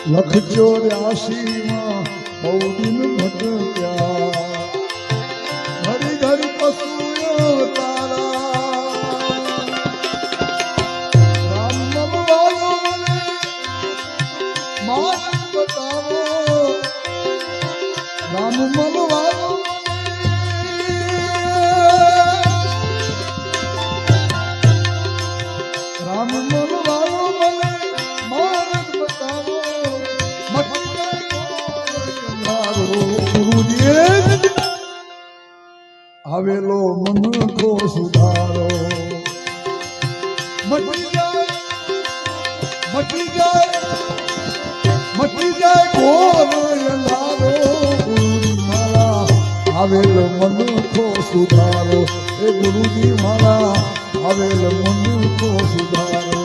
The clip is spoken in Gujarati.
લખ 84 માં બહુ દિન ભટક્યા ઘડી ઘડી પશુઓ તારા રામ નમવાનો મને માર્ગ બતાવો રામ નમવાનો રામ નમવાનો મને માર્ગ બતાવો ગુરુજી આવેલો મનખો સુધારો મટી જાય ઘોર અંધારો ગુરુજી મારા આવેલો મનખો સુધારો એ ગુરુજી મારા આવેલો મનખો સુધારો